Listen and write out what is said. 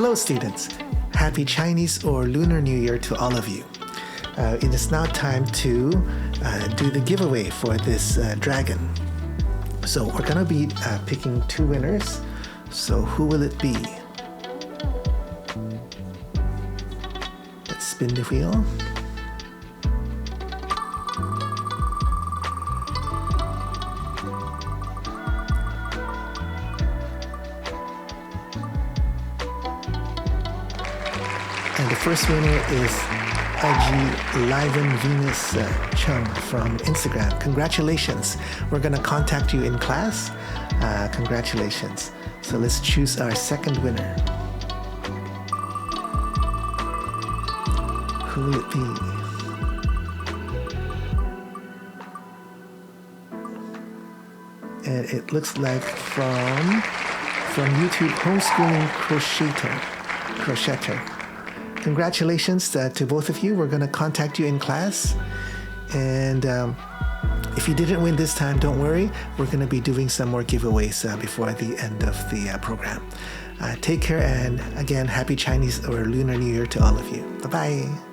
Hello students, Happy Chinese or Lunar New Year to all of you. It is now time to do the giveaway for this dragon. So we're going to be picking two winners. So who will it be? Let's spin the wheel. And the first winner is IG Liven Venus Chung from Instagram. Congratulations. We're going to contact you in class. Congratulations. So let's choose our second winner. Who will it be? And it looks like from YouTube, Homeschooling Crocheter. Congratulations to both of you. We're going to contact you in class. And if you didn't win this time, don't worry. We're going to be doing some more giveaways before the end of the program. Take care, and again, Happy Chinese or Lunar New Year to all of you. Bye-bye.